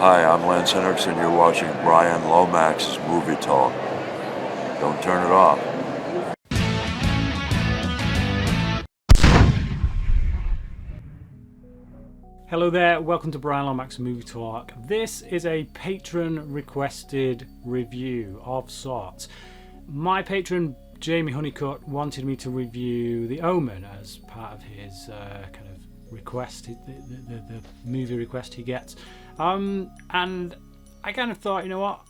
Hi, I'm Lance Henriksen. You're watching Bryan Lomax Movie Talk. Don't turn it off. Hello there, welcome to Bryan Lomax Movie Talk. This is a patron requested review of sorts. My patron Jaime Honeycutt wanted me to review The Omen as part of his kind of request, the movie request he gets. And I kind of thought, you know what?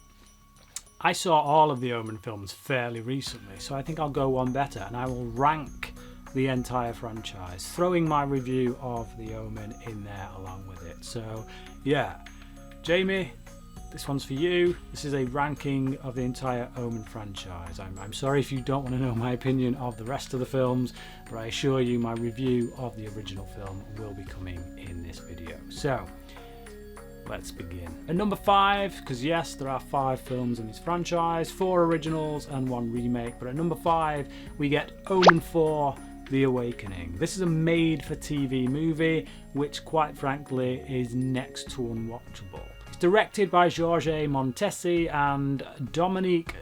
I saw all of the Omen films fairly recently, so I think I'll go one better and I will rank the entire franchise, throwing my review of The Omen in there along with it. So yeah, Jamie, this one's for you. This is a ranking of the entire Omen franchise. I'm sorry if you don't want to know my opinion of the rest of the films, but I assure you my review of the original film will be coming in this video. So let's begin. At number 5, because yes, there are 5 films in this franchise, 4 originals and 1 remake, but at number 5 we get Omen IV, The Awakening. This is a made-for-TV movie, which quite frankly is next to unwatchable. It's directed by Jorge Montesi and Dominique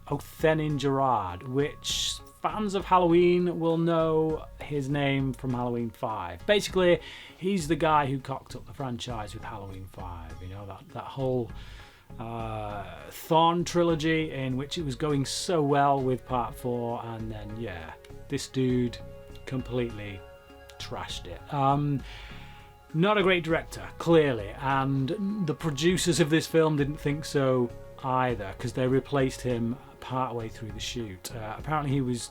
Othenin-Girard, which fans of Halloween will know his name from Halloween 5. Basically, he's the guy who cocked up the franchise with Halloween 5. You know, that whole Thorn trilogy in which it was going so well with part 4, and then yeah, this dude completely trashed it. Not a great director, clearly, and the producers of this film didn't think so either, because they replaced him partway through the shoot. Apparently he was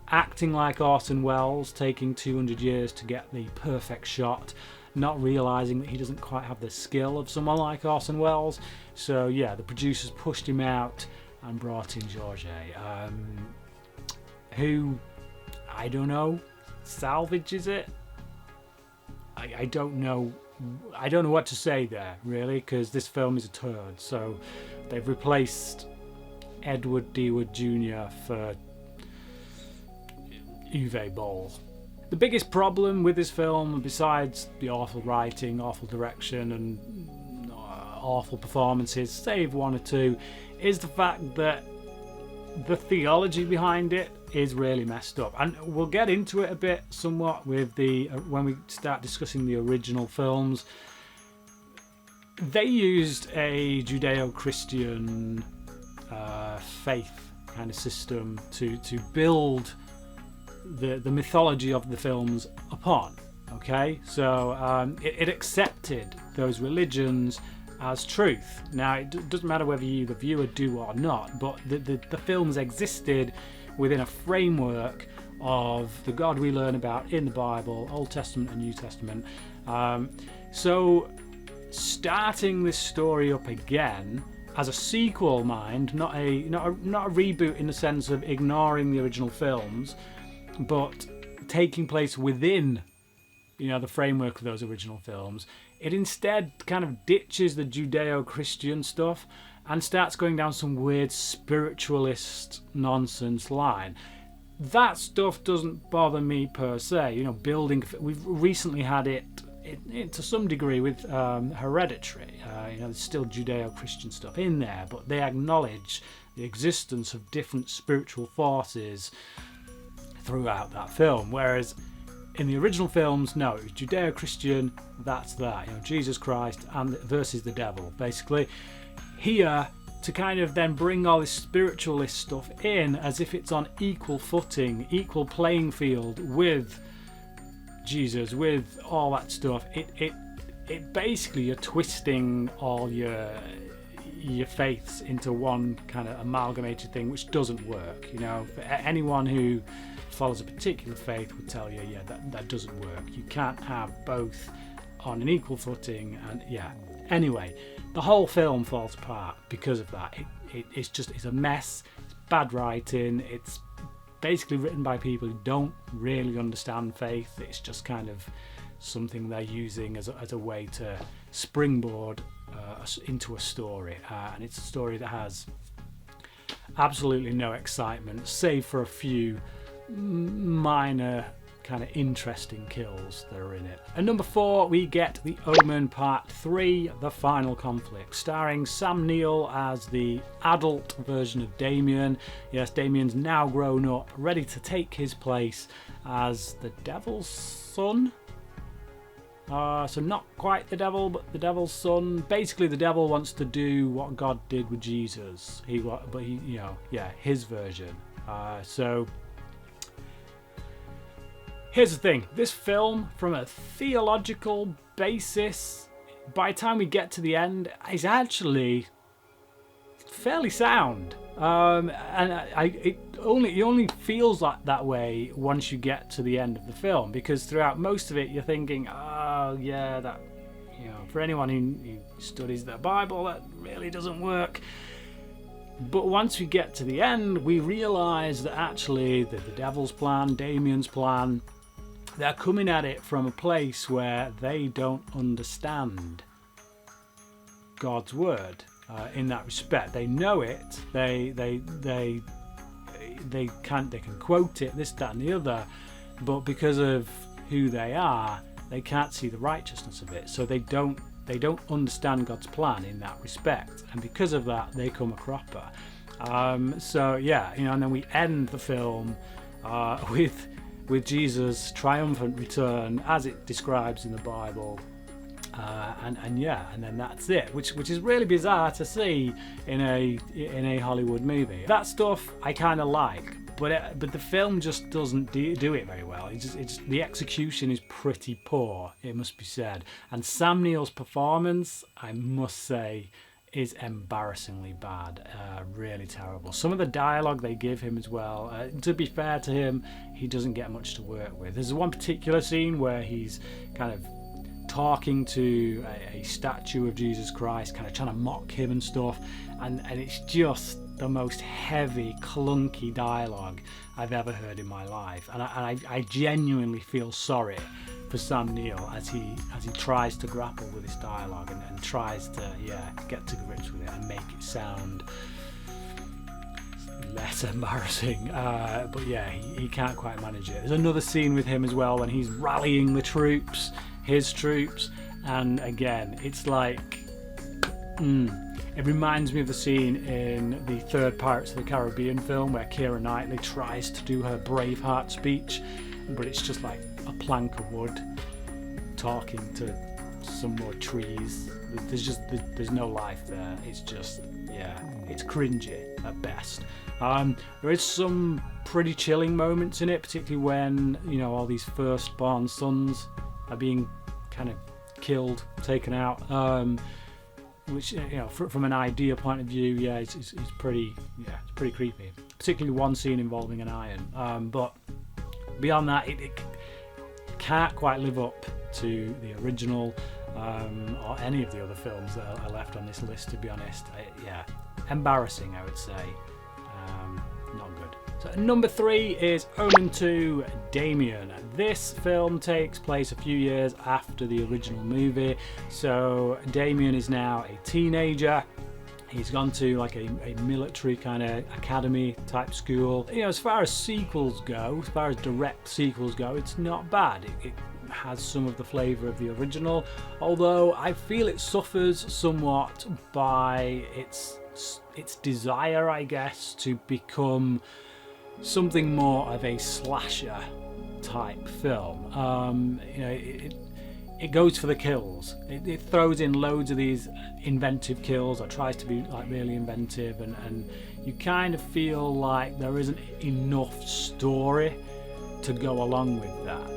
acting like Orson Welles, taking 200 years to get the perfect shot, not realising that he doesn't quite have the skill of someone like Orson Welles. So yeah, the producers pushed him out and brought in Jorge, who, I don't know, salvages it. I don't know what to say there, really, because this film is a turd. So they've replaced Edward D. Wood Jr. for Uwe Boll. The biggest problem with this film, besides the awful writing, awful direction and awful performances, save 1 or 2, is the fact that the theology behind it is really messed up, and we'll get into it a bit somewhat with the when we start discussing the original films. They used a Judeo-Christian faith kind of system to build the mythology of the films upon. Okay, so it accepted those religions as truth. Now, it doesn't matter whether you, the viewer, do or not, but the films existed within a framework of the God we learn about in the Bible, Old Testament and New Testament. So starting this story up again as a sequel, mind, not a reboot in the sense of ignoring the original films, but taking place within, you know, the framework of those original films. It instead kind of ditches the Judeo-Christian stuff and starts going down some weird spiritualist nonsense line. That stuff doesn't bother me per se. You know, we've recently had it to some degree with Hereditary. You know, there's still Judeo-Christian stuff in there, but they acknowledge the existence of different spiritual forces throughout that film. Whereas in the original films, no, it was Judeo-Christian, that's that. You know, Jesus Christ and versus the devil, basically. Here, to kind of then bring all this spiritualist stuff in as if it's on equal footing, equal playing field with Jesus, with all that stuff, it basically, you're twisting all your faiths into one kind of amalgamated thing, which doesn't work. You know, for anyone who follows a particular faith would tell you, yeah, that doesn't work. You can't have both on an equal footing, and yeah. Anyway, the whole film falls apart because of that. It's a mess. It's bad writing. It's basically written by people who don't really understand faith. It's just kind of something they're using as a way to springboard into a story, and it's a story that has absolutely no excitement, save for a few minor kind of interesting kills that are in it. At number 4, we get The Omen Part 3, The Final Conflict, starring Sam Neill as the adult version of Damien. Yes, Damien's now grown up, ready to take his place as the devil's son. So not quite the devil, but the devil's son. Basically, the devil wants to do what God did with Jesus. His version. So here's the thing. This film, from a theological basis, by the time we get to the end, is actually fairly sound. It only feels like that way once you get to the end of the film, because throughout most of it you're thinking, oh yeah, that, for anyone who studies the Bible, that really doesn't work. But once we get to the end, we realise that actually the devil's plan, Damien's plan, they're coming at it from a place where they don't understand God's word. In that respect, they know it. They can quote it, this, that, and the other, but because of who they are, they can't see the righteousness of it. So they don't understand God's plan in that respect, and because of that, they come a cropper. And then we end the film with Jesus' triumphant return, as it describes in the Bible. And then that's it, which is really bizarre to see in a Hollywood movie. That stuff I kind of like, but the film just doesn't do it very well. The execution is pretty poor, it must be said. And Sam Neill's performance, I must say, is embarrassingly bad, really terrible. Some of the dialogue they give him as well, to be fair to him, he doesn't get much to work with. There's one particular scene where he's kind of talking to a statue of Jesus Christ, kind of trying to mock him and stuff, and it's just the most heavy, clunky dialogue I've ever heard in my life, and I genuinely feel sorry for Sam Neill as he tries to grapple with this dialogue and tries to get to grips with it and make it sound less embarrassing, but he can't quite manage it. There's another scene with him as well when he's rallying the troops, his troops, and again it's like it reminds me of the scene in the third Pirates of the Caribbean film where Keira Knightley tries to do her Braveheart speech, but it's just like a plank of wood talking to some more trees. There's no life there. It's just it's cringy at best. There is some pretty chilling moments in it, particularly when all these firstborn sons are being kind of killed, taken out, which from an idea point of view, it's pretty creepy. Particularly one scene involving an iron, but beyond that, it can't quite live up to the original or any of the other films that are left on this list. To be honest, embarrassing, I would say. Not good. So number 3 is Omen II, Damien. This film takes place a few years after the original movie. So Damien is now a teenager. He's gone to like a military kind of academy type school. As far as sequels go, as far as direct sequels go, it's not bad. It has some of the flavour of the original, although I feel it suffers somewhat by its desire, I guess, to become something more of a slasher type film. It goes for the kills. It throws in loads of these inventive kills, or tries to be like really inventive, and you kind of feel like there isn't enough story to go along with that.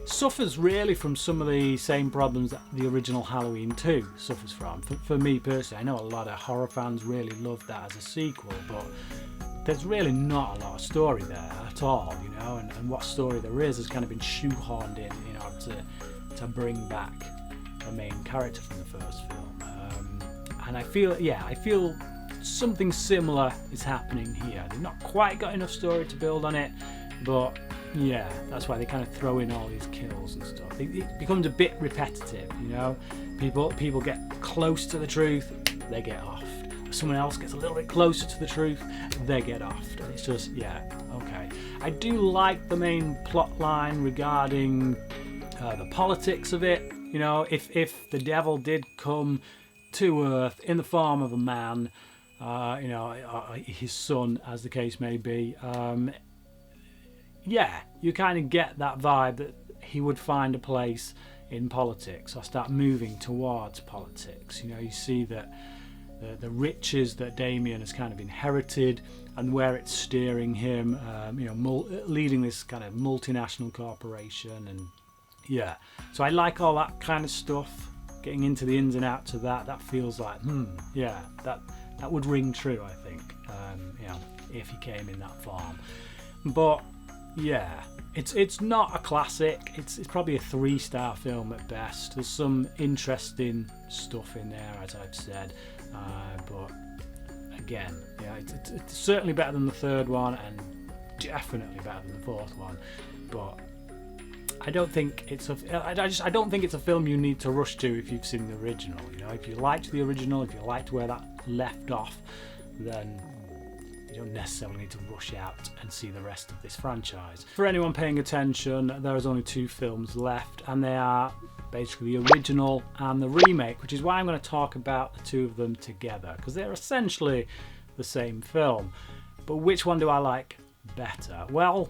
It suffers really from some of the same problems that the original Halloween 2 suffers from. For me personally, I know a lot of horror fans really love that as a sequel, but there's really not a lot of story there at all, and what story there is kind of been shoehorned in order to bring back the main character from the first film. And I feel something similar is happening here. They've not quite got enough story to build on it, but that's why they kind of throw in all these kills and stuff. It becomes a bit repetitive, People get close to the truth, they get off. someone else gets a little bit closer to the truth, they get offed. And it's just, yeah, okay. I do like the main plot line regarding the politics of it. You know, if the devil did come to Earth in the form of a man, you know, his son, as the case may be, yeah, you kind of get that vibe that he would find a place in politics or start moving towards politics. You know, you see that the riches that Damien has kind of inherited and where it's steering him, you know, leading this kind of multinational corporation. And yeah, so I like all that kind of stuff, getting into the ins and outs of that feels like, yeah, that would ring true, I think, you know, if he came in that form. But yeah, it's not a classic. It's probably a 3-star film at best. There's some interesting stuff in there, as I've said, but again, yeah, it's certainly better than the third one, and definitely better than the fourth one. But I don't think it's I don't think it's a film you need to rush to if you've seen the original. You know, if you liked the original, if you liked where that left off, then you don't necessarily need to rush out and see the rest of this franchise. For anyone paying attention, there is only 2 films left, and they are basically the original and the remake, which is why I'm going to talk about the 2 of them together, because they're essentially the same film. But which one do I like better? Well,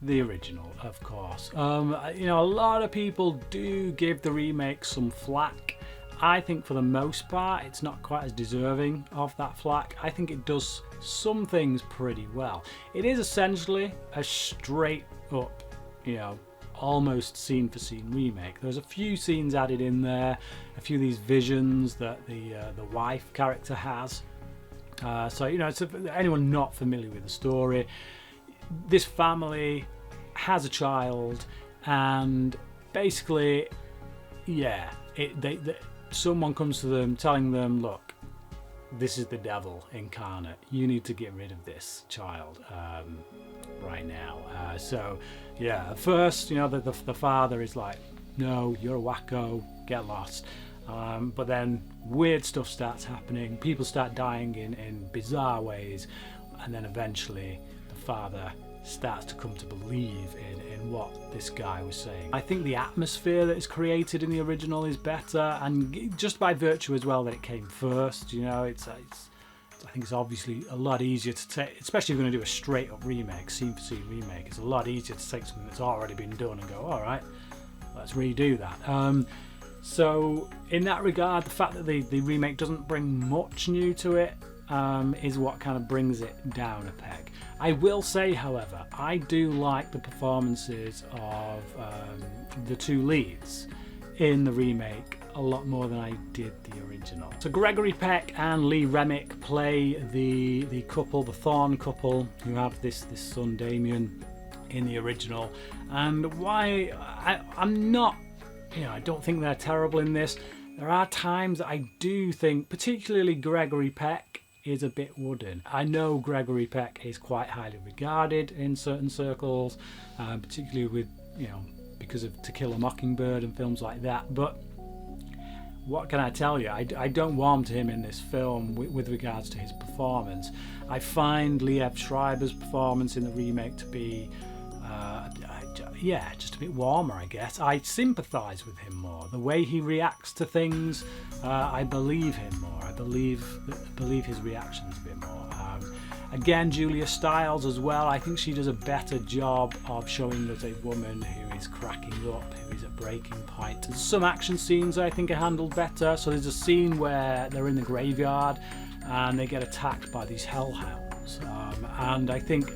the original, of course. You know, a lot of people do give the remake some flack. I think for the most part it's not quite as deserving of that flack. I think it does some things pretty well. It is essentially a straight up, you know, almost scene for scene remake. There's a few scenes added in there, a few of these visions that the wife character has. So, you know, anyone not familiar with the story, this family has a child, and basically, yeah, someone comes to them telling them, look, this is the devil incarnate. You need to get rid of this child right now. So, yeah, at first, you know, the father is like, no, you're a wacko, get lost. But then weird stuff starts happening. People start dying in bizarre ways. And then eventually the father starts to come to believe in what this guy was saying. I think the atmosphere that is created in the original is better, and just by virtue as well that it came first. You know, I think it's obviously a lot easier to take, especially if you're going to do a straight up remake, scene for scene remake. It's a lot easier to take something that's already been done and go, all right, let's redo that. So in that regard, the fact that the remake doesn't bring much new to it is what kind of brings it down a peg. I will say, however, I do like the performances of the 2 leads in the remake a lot more than I did the original. So Gregory Peck and Lee Remick play the couple, the Thorne couple, who have this son Damien in the original. And why I'm not, you know, I don't think they're terrible in this. There are times that I do think, particularly Gregory Peck, is a bit wooden. I know Gregory Peck is quite highly regarded in certain circles, particularly with, you know, because of To Kill a Mockingbird and films like that. But what can I tell you? I don't warm to him in this film with regards to his performance. I find Liev Schreiber's performance in the remake to be yeah, just a bit warmer, I guess. I sympathise with him more. The way he reacts to things, I believe him more. I believe his reactions a bit more. Again, Julia Stiles as well. I think she does a better job of showing that a woman who is cracking up, who is at breaking point. There's some action scenes I think are handled better. So there's a scene where they're in the graveyard and they get attacked by these hellhounds. And I think,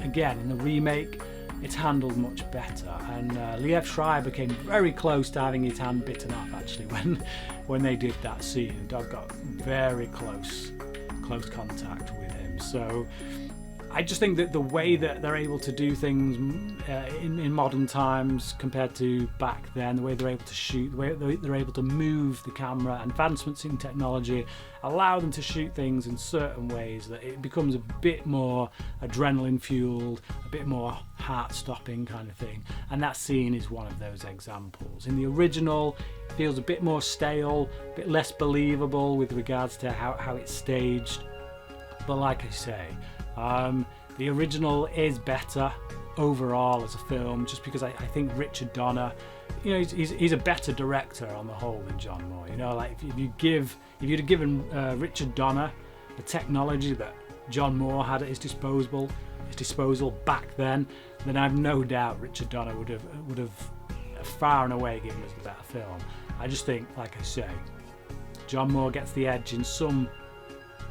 again, in the remake, it's handled much better, and Liev Schreiber came very close to having his hand bitten off actually when they did that scene. Dog got very close contact with him. So I just think that the way that they're able to do things in modern times compared to back then, the way they're able to shoot, the way they're able to move the camera, advancements in technology allow them to shoot things in certain ways that it becomes a bit more adrenaline fueled, a bit more heart stopping kind of thing. And that scene is one of those examples. In the original, it feels a bit more stale, a bit less believable with regards to how it's staged. But like I say, the original is better overall as a film, just because I think Richard Donner, you know, he's a better director on the whole than John Moore. You know, like if you'd have given Richard Donner the technology that John Moore had at his disposal back then I've no doubt Richard Donner would have far and away given us the better film. I just think, like I say, John Moore gets the edge in some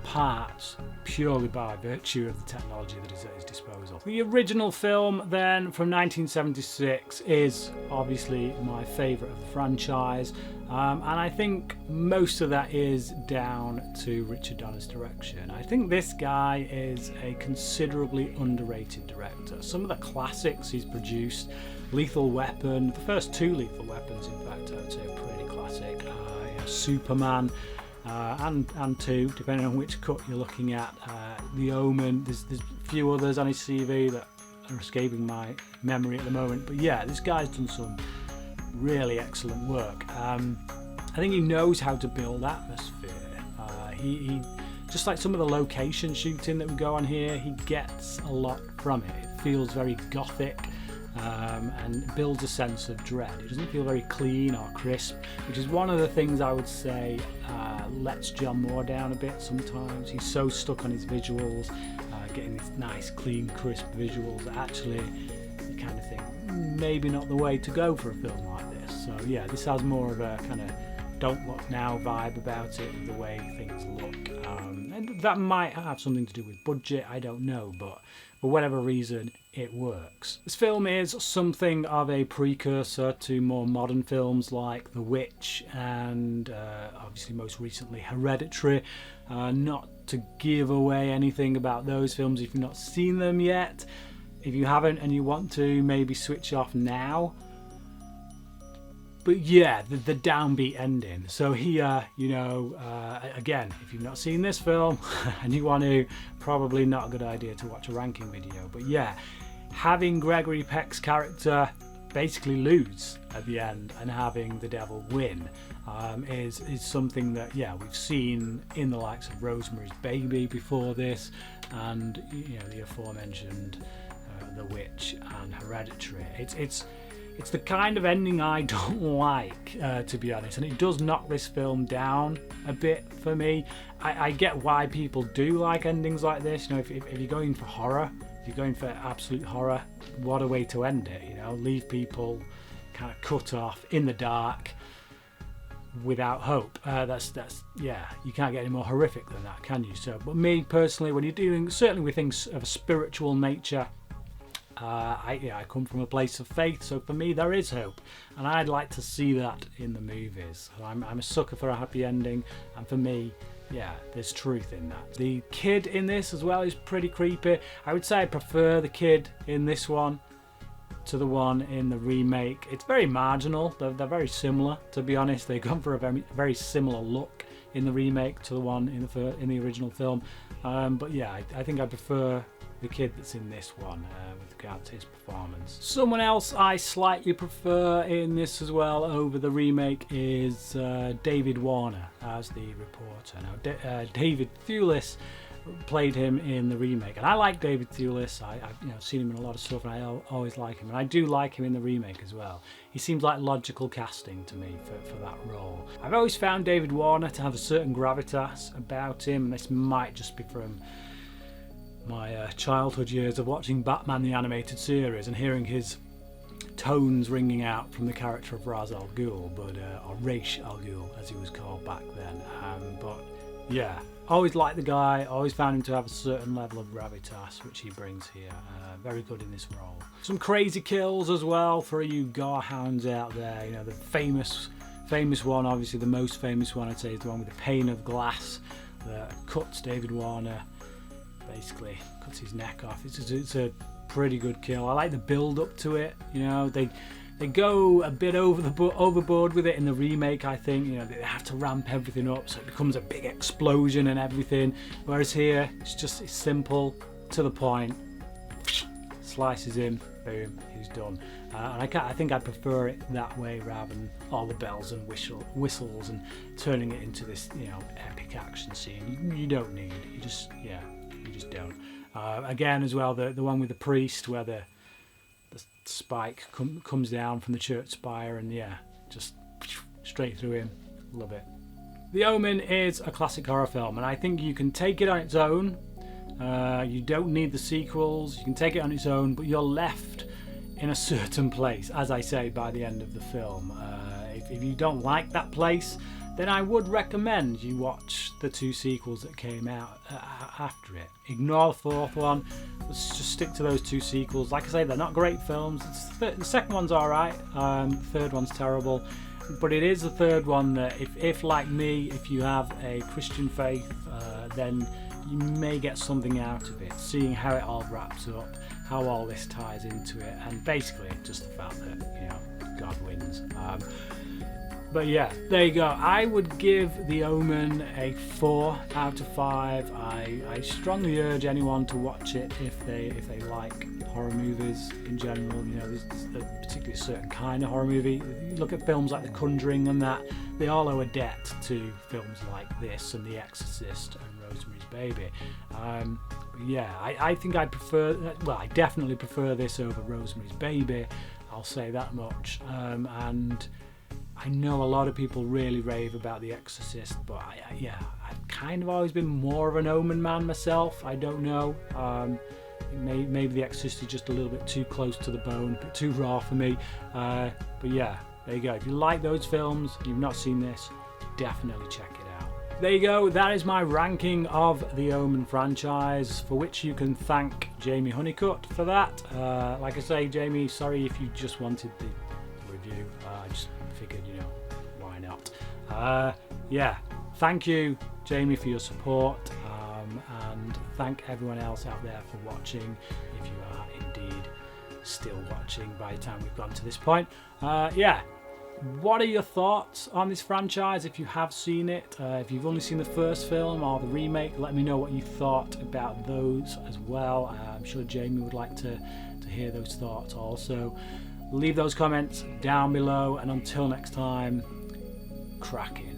parts purely by virtue of the technology that is at his disposal. The original film then from 1976 is obviously my favourite of the franchise, and I think most of that is down to Richard Donner's direction. I think this guy is a considerably underrated director. Some of the classics he's produced, Lethal Weapon, the first two Lethal Weapons in fact I would say are pretty classic, Superman, and two, depending on which cut you're looking at. The Omen, there's a few others on his CV that are escaping my memory at the moment. But yeah, this guy's done some really excellent work. I think he knows how to build atmosphere. He just like some of the location shooting that we go on here, he gets a lot from it. It feels very gothic. And builds a sense of dread. It doesn't feel very clean or crisp, which is one of the things I would say lets John Moore down a bit sometimes. He's so stuck on his visuals, getting these nice, clean, crisp visuals that actually you kind of think maybe not the way to go for a film like this. So yeah, this has more of a kind of don't look now vibe about it, the way things look. And that might have something to do with budget, I don't know, but for whatever reason, it works. This film is something of a precursor to more modern films like The Witch and obviously most recently Hereditary. Not to give away anything about those films if you've not seen them yet. If you haven't and you want to, maybe switch off now. But yeah, the downbeat ending. So here, you know, again, if you've not seen this film and you want to, probably not a good idea to watch a ranking video. But yeah, having Gregory Peck's character basically lose at the end and having the devil win is something that, yeah, we've seen in the likes of Rosemary's Baby before this, and you know, the aforementioned The Witch and Hereditary. It's the kind of ending I don't like, to be honest, and it does knock this film down a bit for me. I get why people do like endings like this. You know, if you're going for horror, if you're going for absolute horror, what a way to end it. You know, leave people kind of cut off in the dark without hope. That's yeah, you can't get any more horrific than that, can you? So, but me personally, when you're doing certainly with things of a spiritual nature. I come from a place of faith, so for me there is hope, and I'd like to see that in the movies. I'm a sucker for a happy ending, and for me, yeah, there's truth in that. The kid in this as well is pretty creepy. I would say I prefer the kid in this one to the one in the remake. It's very marginal. They're very similar, to be honest. They've gone for a very similar look in the remake to the one in the original film. But yeah, I think I prefer the kid that's in this one with regard to his performance. Someone else I slightly prefer in this as well over the remake is David Warner as the reporter. Now David Thewlis played him in the remake, and I like David Thewlis. I've seen him in a lot of stuff, and I always like him, and I do like him in the remake as well. He seems like logical casting to me for that role. I've always found David Warner to have a certain gravitas about him, and this might just be from my childhood years of watching Batman the animated series and hearing his tones ringing out from the character of Ra's al Ghul, or Ra's al Ghul as he was called back then. But yeah, always liked the guy, always found him to have a certain level of gravitas, which he brings here. Very good in this role. Some crazy kills as well for you gore hounds out there. You know, the famous one, obviously the most famous one I'd say, is the one with the pane of glass that cuts David Warner basically cuts his neck off. It's a pretty good kill. I like the build up to it. They go a bit overboard with it in the remake, I think. They have to ramp everything up so it becomes a big explosion and everything. Whereas here, it's simple, to the point. Slices him, boom, he's done. And I think I prefer it that way rather than all the bells and whistles and turning it into this, epic action scene. You don't need. You just don't. Again, as well, the one with the priest where the spike comes down from the church spire and just straight through him. Love it. The Omen is a classic horror film, and I think you can take it on its own. You don't need the sequels. You can take it on its own, but you're left in a certain place, as I say, by the end of the film. If you don't like that place, then I would recommend you watch the 2 sequels that came out after it. Ignore the 4th one. Let's just stick to those 2 sequels. Like I say, they're not great films. The second one's alright. The 3rd one's terrible. But it is the 3rd one that, if like me, if you have a Christian faith, then you may get something out of it, seeing how it all wraps up, how all this ties into it, and basically just the fact that God wins. But yeah, there you go. I would give The Omen a 4 out of 5. I strongly urge anyone to watch it if they like horror movies in general. There's particularly a certain kind of horror movie. You look at films like The Conjuring and that, they all owe a debt to films like this and The Exorcist and Rosemary's Baby. I think I definitely prefer this over Rosemary's Baby. I'll say that much. And I know a lot of people really rave about The Exorcist, but I've kind of always been more of an Omen man myself. I don't know. Maybe The Exorcist is just a little bit too close to the bone, a bit too raw for me. But yeah, there you go. If you like those films, you've not seen this, definitely check it out. There you go. That is my ranking of the Omen franchise, for which you can thank Jaime Honeycutt for that. Like I say, Jamie, sorry if you just wanted the review. I just figured, why not? Thank you, Jamie, for your support, and thank everyone else out there for watching, if you are indeed still watching by the time we've gotten to this point. What are your thoughts on this franchise if you have seen it? If you've only seen the first film or the remake, let me know what you thought about those as well. I'm sure Jamie would like to hear those thoughts also. Leave those comments down below, and until next time, crack it.